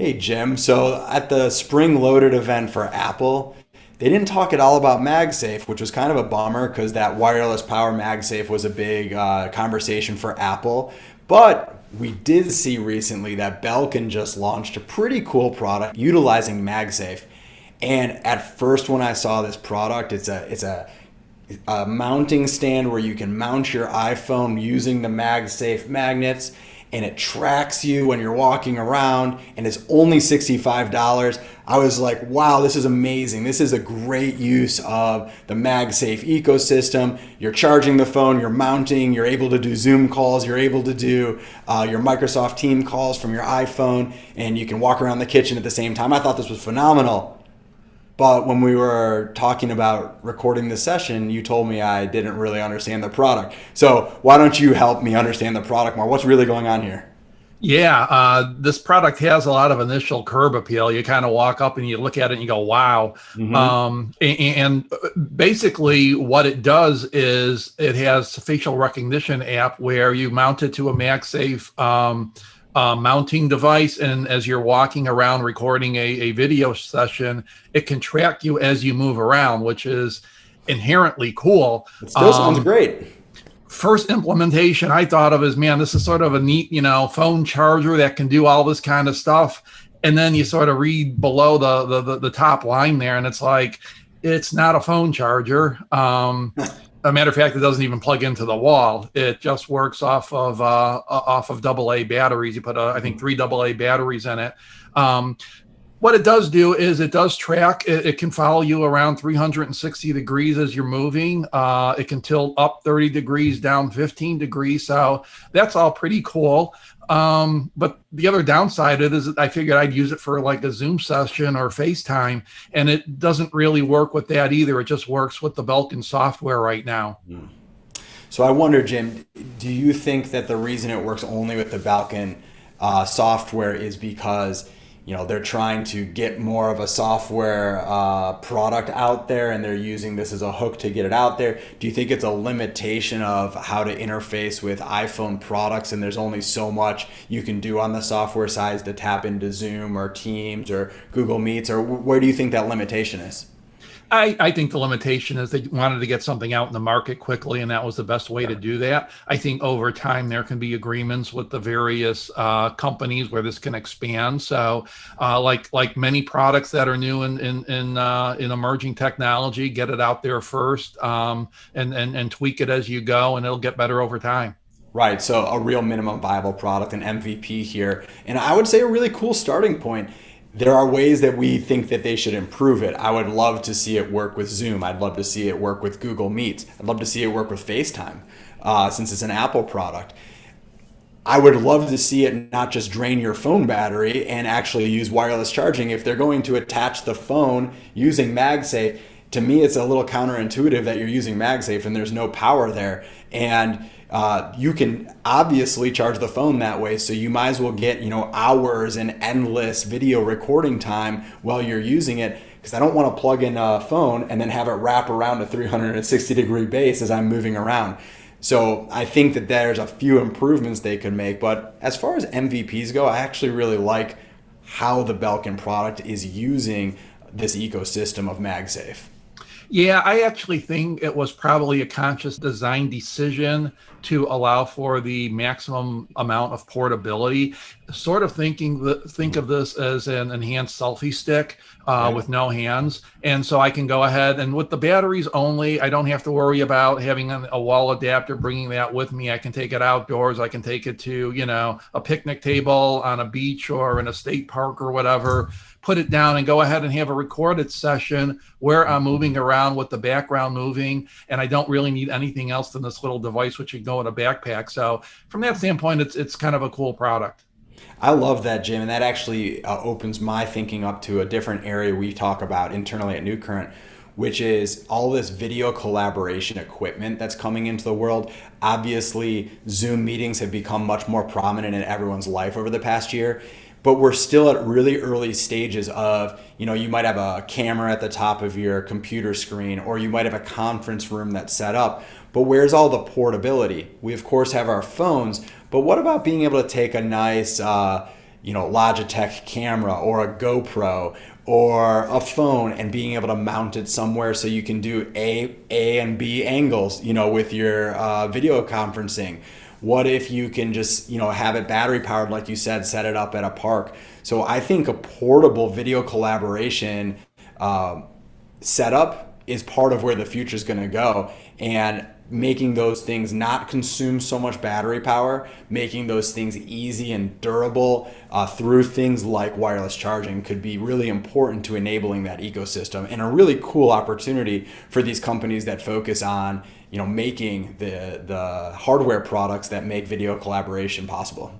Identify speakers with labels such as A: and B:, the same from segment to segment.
A: Hey Jim, so at the Spring Loaded event for Apple, they didn't talk at all about MagSafe, which was kind of a bummer because that wireless power MagSafe was a big conversation for Apple. But we did see recently that Belkin just launched a pretty cool product utilizing MagSafe. And at first, when I saw this product, it's a mounting stand where you can mount your iPhone using the MagSafe magnets, and it tracks you when you're walking around, and it's only $65. I was like, wow, this is amazing. This is a great use of the MagSafe ecosystem. You're charging the phone, you're mounting, you're able to do Zoom calls, you're able to do your Microsoft Team calls from your iPhone, and you can walk around the kitchen at the same time. I thought this was phenomenal. But when we were talking about recording this session, you told me I didn't really understand the product. So why don't you help me understand the product more? What's really going on here?
B: Yeah, this product has a lot of initial curb appeal. You kind of walk up and you look at it and you go, wow.
A: Hmm.
B: And basically what it does is it has a facial recognition app where you mount it to a MagSafe mounting device. And as you're walking around recording a video session, it can track you as you move around, which is inherently cool.
A: It still sounds great.
B: First implementation I thought of is, man, this is sort of a neat, phone charger that can do all this kind of stuff. And then you sort of read below the top line there, and it's like, it's not a phone charger. A matter of fact, it doesn't even plug into the wall. It just works off of AA batteries. You put, I think, 3 AA batteries in it. What it does do is it does track. It can follow you around 360 degrees as you're moving. It can tilt up 30 degrees, down 15 degrees. So that's all pretty cool. But the other downside of it is that I figured I'd use it for like a Zoom session or FaceTime, and it doesn't really work with that either. It just works with the Belkin software right now.
A: So I wonder, Jim, do you think that the reason it works only with the Belkin software is because they're trying to get more of a software product out there, and they're using this as a hook to get it out there? Do you think it's a limitation of how to interface with iPhone products, and there's only so much you can do on the software side to tap into Zoom or Teams or Google Meets, or where do you think that limitation is?
B: I think the limitation is they wanted to get something out in the market quickly, and that was the best way to do that. I think over time there can be agreements with the various companies where this can expand. So, like many products that are new in emerging technology, get it out there first, and tweak it as you go, and it'll get better over time.
A: Right, so a real minimum viable product, an MVP here. And I would say a really cool starting point. There are ways that we think that they should improve it. I would love to see it work with Zoom. I'd love to see it work with Google Meets. I'd love to see it work with FaceTime, since it's an Apple product. I would love to see it not just drain your phone battery and actually use wireless charging. If they're going to attach the phone using MagSafe, to me it's a little counterintuitive that you're using MagSafe and there's no power there. And you can obviously charge the phone that way, so you might as well get hours and endless video recording time while you're using it, because I don't want to plug in a phone and then have it wrap around a 360-degree base as I'm moving around. So I think that there's a few improvements they could make, but as far as MVPs go, I actually really like how the Belkin product is using this ecosystem of MagSafe.
B: Yeah, I actually think it was probably a conscious design decision to allow for the maximum amount of portability. Sort of think of this as an enhanced selfie stick
A: Okay.
B: with no hands, and so I can go ahead and with the batteries only, I don't have to worry about having a wall adapter, bringing that with me. I can take it outdoors. I can take it to a picnic table on a beach or in a state park or whatever. Put it down and go ahead and have a recorded session where I'm moving around with the background moving, and I don't really need anything else than this little device, which would go in a backpack. So from that standpoint, it's kind of a cool product.
A: I love that, Jim, and that actually opens my thinking up to a different area we talk about internally at NuCurrent, which is all this video collaboration equipment that's coming into the world. Obviously, Zoom meetings have become much more prominent in everyone's life over the past year, but we're still at really early stages of, you might have a camera at the top of your computer screen, or you might have a conference room that's set up, but where's all the portability? We of course have our phones, but what about being able to take a nice Logitech camera or a GoPro or a phone and being able to mount it somewhere so you can do A and B angles, with your video conferencing? What if you can just, have it battery powered, like you said, set it up at a park? So I think a portable video collaboration setup is part of where the future is going to go. And making those things not consume so much battery power, making those things easy and durable through things like wireless charging could be really important to enabling that ecosystem, and a really cool opportunity for these companies that focus on making the hardware products that make video collaboration possible.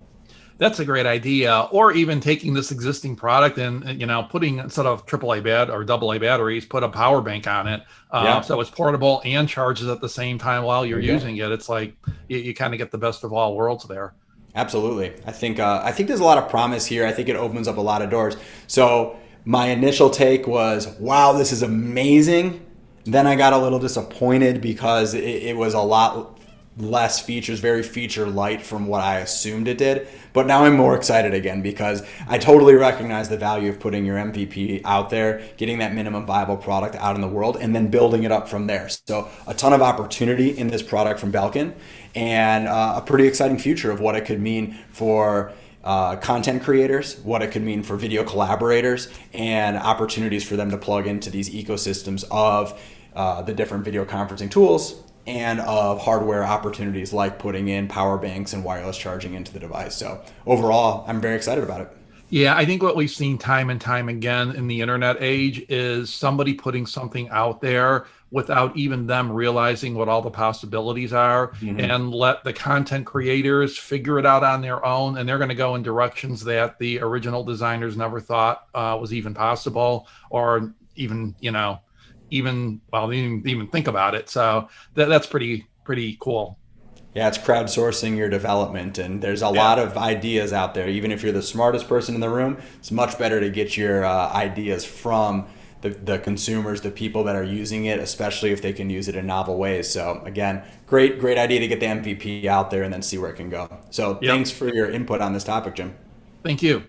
B: That's a great idea. Or even taking this existing product and putting, instead of AA batteries, put a power bank on it,
A: Yeah.
B: so it's portable and charges at the same time while you're using it. It's like you kind of get the best of all worlds there.
A: Absolutely. I think there's a lot of promise here. I think it opens up a lot of doors. So my initial take was, wow, this is amazing. Then I got a little disappointed because it was a lot less features, very feature light from what I assumed it did. But now I'm more excited again because I totally recognize the value of putting your MVP out there, getting that minimum viable product out in the world, and then building it up from there. So a ton of opportunity in this product from Belkin, and a pretty exciting future of what it could mean for content creators, what it could mean for video collaborators, and opportunities for them to plug into these ecosystems of the different video conferencing tools and of hardware opportunities like putting in power banks and wireless charging into the device. So overall, I'm very excited about it.
B: Yeah, I think what we've seen time and time again in the internet age is somebody putting something out there without even them realizing what all the possibilities are, and let the content creators figure it out on their own. And they're going to go in directions that the original designers never thought was even possible, or even, they didn't even think about it. So that's pretty cool.
A: Yeah, it's crowdsourcing your development, and there's a lot of ideas out there. Even if you're the smartest person in the room, it's much better to get your ideas from the consumers, the people that are using it, especially if they can use it in novel ways. So again, great idea to get the MVP out there and then see where it can go. So thanks for your input on this topic, Jim.
B: Thank you.